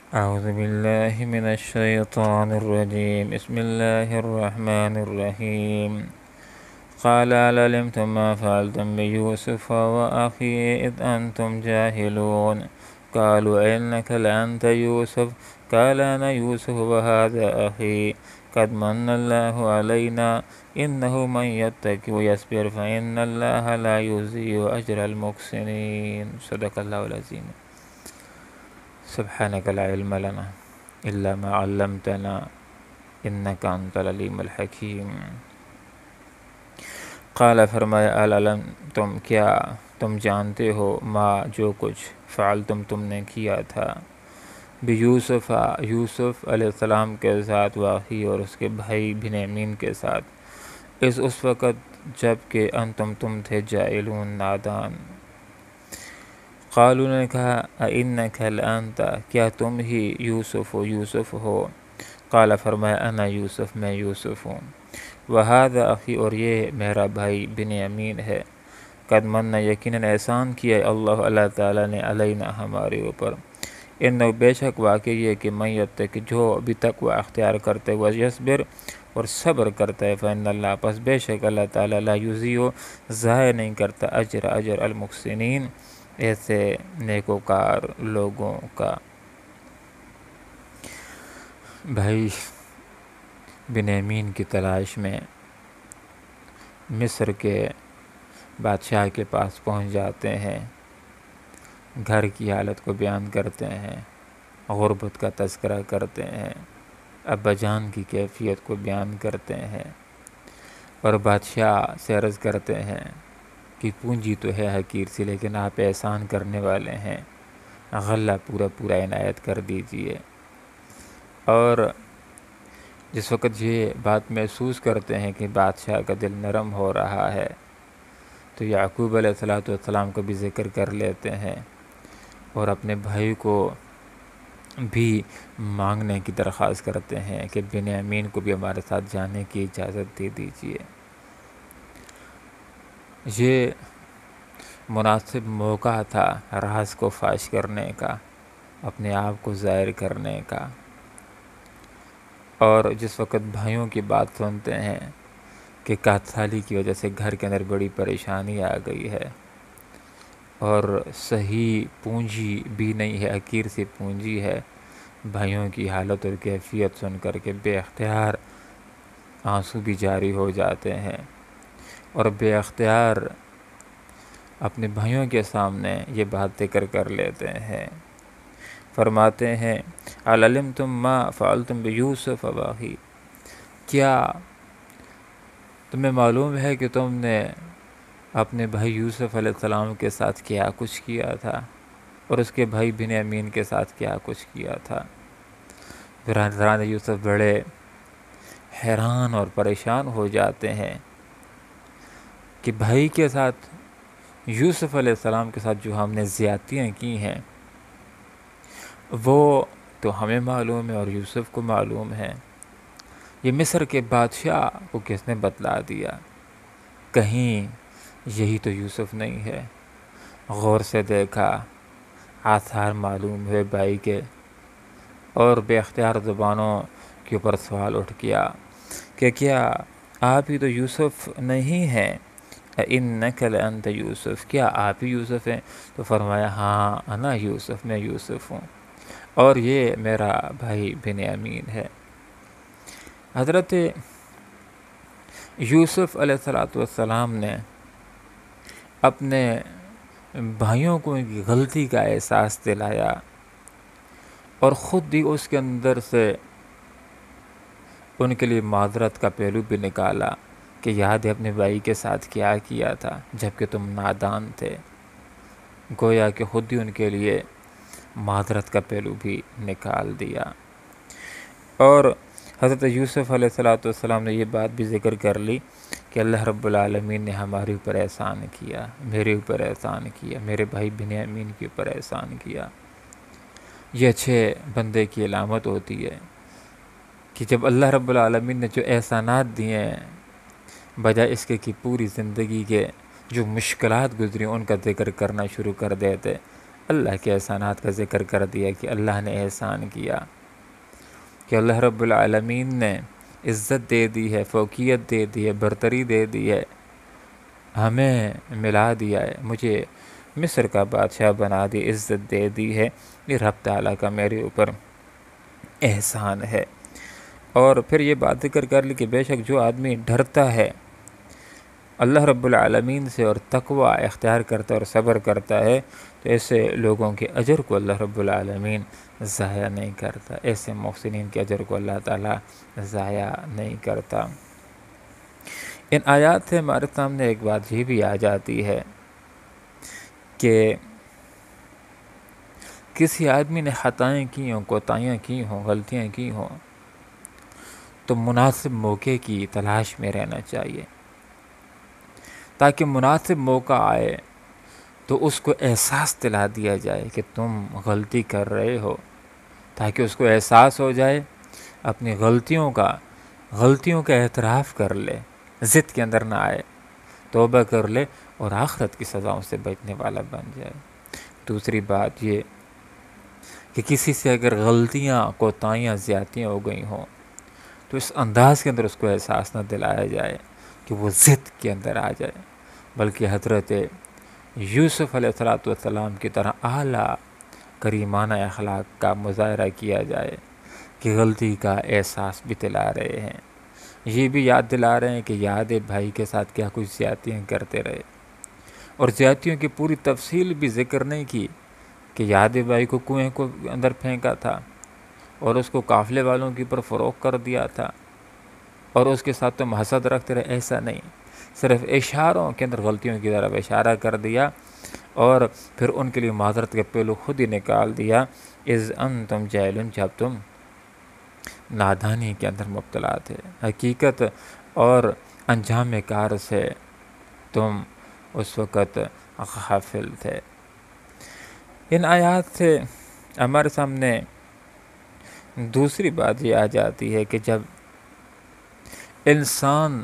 أعوذ بالله من الشيطان الرجيم. بسم الله الرحمن الرحيم. قال هل علمتم ما فعلتم بيوسف وأخيه إذ أنتم جاهلون قالوا إنك لأنت يوسف قال أنا يوسف وهذا أخي قد من الله علينا إنه من يتق ويصبر فإن الله لا يضيع أجر المحسنين. صدق الله العظيم. سبحانك لا علم لنا إلا ما علمتنا إنك أنت العليم الحكيم. قال فرمایا العلم تم کیا تم جانتے ہو ما جو کچھ فعلتم تم نے کیا تھا بیوسف یوسف علیہ السلام کے ساتھ واقعی اور اس کے بھائی بنیامین کے ساتھ اس وقت جب کہ انتم تم تھے جاہلون نادان. قالوا نے کہا اِنَّكَ لَأَنْتَ کیا تم ہی یوسف ہو. قال فرمایا انا یوسف میں یوسف ہوں. وَهَذَا أَخِي اور یہ میرا بھائی بنیامین ہے. قد من یقیناً احسان کیا اللہ تعالیٰ نے علینا ہمارے اوپر. انه بے شک واقعی یہ کہ من یتق جو بھی تقوی اختیار کرتے وہ یصبر اور صبر کرتا ہے فإن اللہ پس بے شک اللہ تعالیٰ لا یضیع ضائع نہیں کرتا اجر المحسنین ایسے نیکوکار لوگوں کا. بھائی بنیامین کی تلاش میں مصر کے بادشاہ کے پاس پہنچ جاتے ہیں. گھر کی حالت کو بیان کرتے ہیں، غربت کا تذکرہ کرتے ہیں، ابا جان کی کیفیت کو بیان کرتے ہیں اور بادشاہ سے عرض کرتے ہیں کہ پونجی تو ہے حقیر سی لیکن آپ احسان کرنے والے ہیں، غلہ پورا عنایت کر دیجئے. اور جس وقت یہ بات محسوس کرتے ہیں کہ بادشاہ کا دل نرم ہو رہا ہے تو یعقوب علیہ السلام کو بھی ذکر کر لیتے ہیں اور اپنے بھائی کو بھی مانگنے کی درخواست کرتے ہیں کہ بنیامین کو بھی ہمارے ساتھ جانے کی اجازت دے دیجئے. یہ مناسب موقع تھا راز کو فاش کرنے کا، اپنے آپ کو ظاہر کرنے کا. اور جس وقت بھائیوں کی بات سنتے ہیں کہ قحط سالی کی وجہ سے گھر کے اندر بڑی پریشانی آ گئی ہے اور صحیح پونجی بھی نہیں ہے، حقیر سی پونجی ہے، بھائیوں کی حالت اور کیفیت سن کر کے بے اختیار آنسو بھی جاری ہو جاتے ہیں اور بے اختیار اپنے بھائیوں کے سامنے یہ بات ذکر کر لیتے ہیں. فرماتے ہیں هل علمتم ما فعلتم بیوسف واخی کیا تمہیں معلوم ہے کہ تم نے اپنے بھائی یوسف علیہ السلام کے ساتھ کیا کچھ کیا تھا اور اس کے بھائی بنیامین کے ساتھ کیا کچھ کیا تھا. پھر حضرات یوسف بڑے حیران اور پریشان ہو جاتے ہیں کہ بھائی کے ساتھ یوسف علیہ السلام کے ساتھ جو ہم نے زیادتیاں کی ہیں وہ تو ہمیں معلوم ہے اور یوسف کو معلوم ہے، یہ مصر کے بادشاہ کو کس نے بتلا دیا؟ کہیں یہی تو یوسف نہیں ہے؟ غور سے دیکھا، آثار معلوم ہوئے بھائی کے اور بے اختیار زبانوں کے اوپر سوال اٹھ گیا کہ کیا آپ ہی تو یوسف نہیں ہیں؟ اِنَّكَ لَأَنْتَ یوسف کیا آپ ہی یوسف ہیں؟ تو فرمایا ہاں انا یوسف میں یوسف ہوں اور یہ میرا بھائی بنیامین ہے. حضرت یوسف علیہ السلام نے اپنے بھائیوں کو ان کی غلطی کا احساس دلایا اور خود بھی اس کے اندر سے ان کے لیے معذرت کا پہلو بھی نکالا کہ یاد ہے اپنے بھائی کے ساتھ کیا کیا تھا جب کہ تم نادان تھے. گویا کہ خود ہی ان کے لیے معذرت کا پہلو بھی نکال دیا. اور حضرت یوسف علیہ السلام نے یہ بات بھی ذکر کر لی کہ اللہ رب العالمین نے ہمارے اوپر احسان کیا، میرے اوپر احسان کیا، میرے بھائی بنیامین کے اوپر احسان کیا. یہ اچھے بندے کی علامت ہوتی ہے کہ جب اللہ رب العالمین نے جو احسانات دیے ہیں بجائے اس کے پوری زندگی کے جو مشکلات گزری ان کا ذکر کرنا شروع کر دیتے اللہ کے احسانات کا ذکر کر دیا کہ اللہ نے احسان کیا، کہ اللہ رب العالمین نے عزت دے دی ہے، فوقیت دے دی ہے، برتری دے دی ہے، ہمیں ملا دیا ہے، مجھے مصر کا بادشاہ بنا دی، عزت دے دی ہے، یہ رب تعالیٰ کا میرے اوپر احسان ہے۔ اور پھر یہ بات ذکر کر لی کہ بے شک جو آدمی ڈرتا ہے اللہ رب العالمین سے اور تقوی اختیار کرتا ہے اور صبر کرتا ہے تو ایسے لوگوں کے اجر کو اللہ رب العالمین ضائع نہیں کرتا، ایسے محسنین کے اجر کو اللہ تعالیٰ ضائع نہیں کرتا۔ ان آیات سے ہمارے سامنے ایک بات یہ بھی آ جاتی ہے کہ کسی آدمی نے خطائیں کی ہوں، کوتاہیاں کی ہوں، غلطیاں کی ہوں تو مناسب موقع کی تلاش میں رہنا چاہیے، تاکہ مناسب موقع آئے تو اس کو احساس دلا دیا جائے کہ تم غلطی کر رہے ہو، تاکہ اس کو احساس ہو جائے، اپنی غلطیوں کا اعتراف کر لے، ضد کے اندر نہ آئے، توبہ کر لے اور آخرت کی سزاؤں سے بچنے والا بن جائے۔ دوسری بات یہ کہ کسی سے اگر غلطیاں، کوتاہیاں، زیادتیاں ہو گئی ہوں تو اس انداز کے اندر اس کو احساس نہ دلایا جائے کہ وہ ضد کے اندر آ جائے، بلکہ حضرت یوسف علیہ السلام کی طرح اعلیٰ کریمانہ اخلاق کا مظاہرہ کیا جائے کہ غلطی کا احساس بھی دلا رہے ہیں، یہ بھی یاد دلا رہے ہیں کہ یاد بھائی کے ساتھ کیا کچھ زیادتیاں کرتے رہے، اور زیادتیوں کی پوری تفصیل بھی ذکر نہیں کی کہ یاد بھائی کو کنویں کو اندر پھینکا تھا اور اس کو قافلے والوں کے اوپر فروخت کر دیا تھا اور اس کے ساتھ تم حسد رکھتے رہے، ایسا نہیں، صرف اشاروں کے اندر غلطیوں کی طرف اشارہ کر دیا اور پھر ان کے لیے معذرت کے پہلو خود ہی نکال دیا، اذ انتم جاہلون، جب تم نادانی کے اندر مبتلا تھے، حقیقت اور انجام کار سے تم اس وقت غافل تھے۔ ان آیات سے ہمارے سامنے دوسری بات یہ آ جاتی ہے کہ جب انسان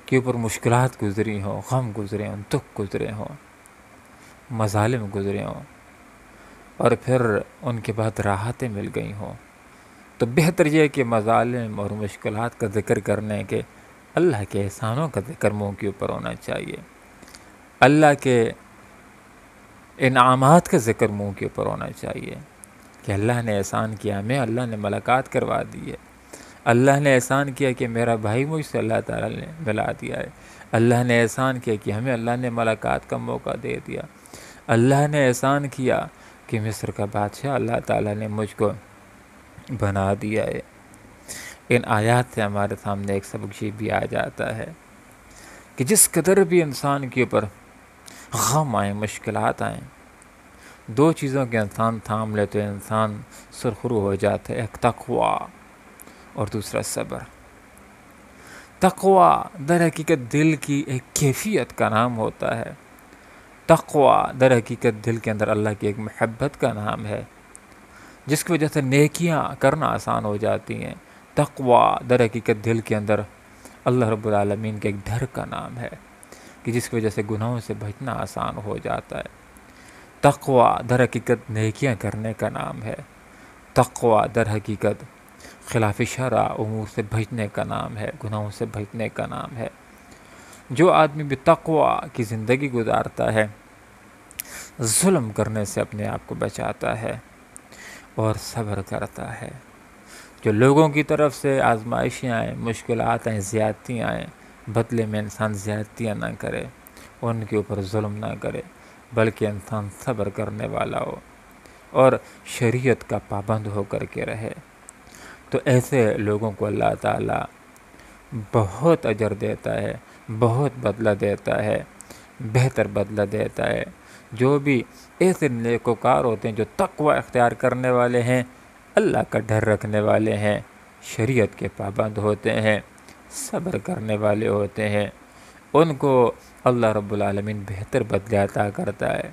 کے اوپر مشکلات گزری ہوں، غم گزرے ہوں، دکھ گزرے ہوں، مظالم گزرے ہوں اور پھر ان کے بعد راحتیں مل گئی ہوں، تو بہتر یہ ہے کہ مظالم اور مشکلات کا ذکر کرنے کے اللہ کے احسانوں کا ذکر منہ کے اوپر ہونا چاہیے، اللہ کے انعامات کا ذکر منہ کے اوپر ہونا چاہیے کہ اللہ نے احسان کیا، ہمیں اللہ نے ملاقات کروا دی ہے، اللہ نے احسان کیا کہ میرا بھائی مجھ سے اللہ تعالیٰ نے ملا دیا ہے، اللہ نے احسان کیا کہ ہمیں اللہ نے ملاقات کا موقع دے دیا، اللہ نے احسان کیا کہ مصر کا بادشاہ اللہ تعالیٰ نے مجھ کو بنا دیا ہے۔ ان آیات سے ہمارے سامنے ایک سبق یہ بھی آ جاتا ہے کہ جس قدر بھی انسان کے اوپر غم آئیں، مشکلات آئیں، دو چیزوں کے انسان تھام لے تو انسان سرخرو ہو جاتا ہے، ایک تقوی اور دوسرا صبر۔ تقوی در حقیقت دل کی ایک کیفیت کا نام ہوتا ہے، تقوی در حقیقت دل کے اندر اللہ کی ایک محبت کا نام ہے جس کی وجہ سے نیکیاں کرنا آسان ہو جاتی ہیں۔ تقوی در حقیقت دل کے اندر اللہ رب العالمین کے ایک ڈر کا نام ہے کہ جس کی وجہ سے گناہوں سے بچنا آسان ہو جاتا ہے۔ تقوی در حقیقت نیکیاں کرنے کا نام ہے، تقوی در حقیقت خلاف شرع امور سے بچنے کا نام ہے، گناہوں سے بچنے کا نام ہے۔ جو آدمی بھی تقوی کی زندگی گزارتا ہے ظلم کرنے سے اپنے آپ کو بچاتا ہے اور صبر کرتا ہے۔ جو لوگوں کی طرف سے آزمائشیں آئیں، مشکلات آئیں، زیادتیاں آئیں، بدلے میں انسان زیادتیاں نہ کرے، ان کے اوپر ظلم نہ کرے، بلکہ انسان صبر کرنے والا ہو اور شریعت کا پابند ہو کر کے رہے، تو ایسے لوگوں کو اللہ تعالیٰ بہت اجر دیتا ہے، بہت بدلہ دیتا ہے، بہتر بدلہ دیتا ہے۔ جو بھی ایسے نیکوکار ہوتے ہیں جو تقوی اختیار کرنے والے ہیں، اللہ کا ڈر رکھنے والے ہیں، شریعت کے پابند ہوتے ہیں، صبر کرنے والے ہوتے ہیں، ان کو اللہ رب العالمین بہتر بدلہ عطا کرتا ہے،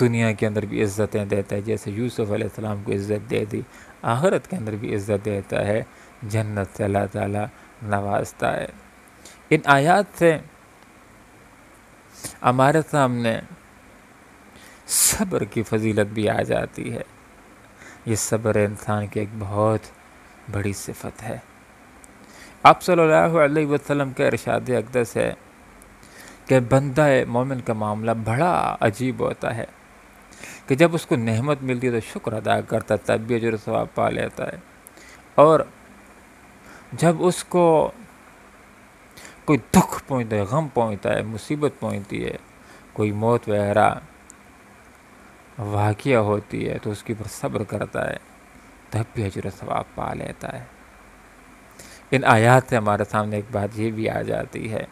دنیا کے اندر بھی عزتیں دیتا ہے، جیسے یوسف علیہ السلام کو عزت دے دی، آخرت کے اندر بھی عزت دیتا ہے، جنت سے اللہ تعالیٰ نوازتا ہے۔ ان آیات سے ہمارے سامنے صبر کی فضیلت بھی آ جاتی ہے۔ یہ صبر انسان کی ایک بہت بڑی صفت ہے۔ آپ صلی اللہ علیہ وسلم کا ارشاد اقدس ہے کہ بندہ مومن کا معاملہ بڑا عجیب ہوتا ہے کہ جب اس کو نعمت ملتی ہے تو شکر ادا کرتا ہے، تب بھی اجر و ثواب پا لیتا ہے، اور جب اس کو کوئی دکھ پہنچتا ہے، غم پہنچتا ہے، مصیبت پہنچتی ہے، کوئی موت وغیرہ واقعہ ہوتی ہے تو اس کے اوپر صبر کرتا ہے، تب بھی اجر و ثواب پا لیتا ہے۔ ان آیات سے ہمارے سامنے ایک بات یہ بھی آ جاتی ہے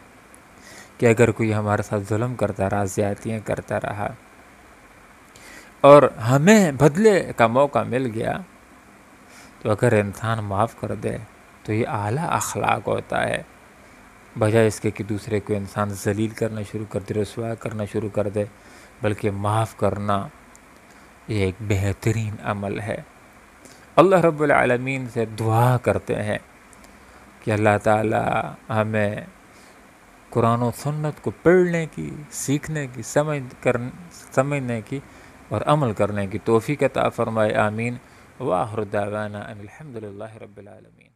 کہ اگر کوئی ہمارے ساتھ ظلم کرتا رہا، زیادتیاں کرتا رہا، اور ہمیں بدلے کا موقع مل گیا، تو اگر انسان معاف کر دے تو یہ اعلیٰ اخلاق ہوتا ہے، بجائے اس کے کہ دوسرے کو انسان ذلیل کرنا شروع کر دے، رسوا کرنا شروع کر دے، بلکہ معاف کرنا یہ ایک بہترین عمل ہے۔ اللہ رب العالمین سے دعا کرتے ہیں کہ اللہ تعالی ہمیں قرآن و سنت کو پڑھنے کی، سیکھنے کی، سمجھنے کی اور عمل کرنے کی توفیق عطا فرمائے، آمین۔ وآخر دعوانا ان الحمد للہ رب العالمین۔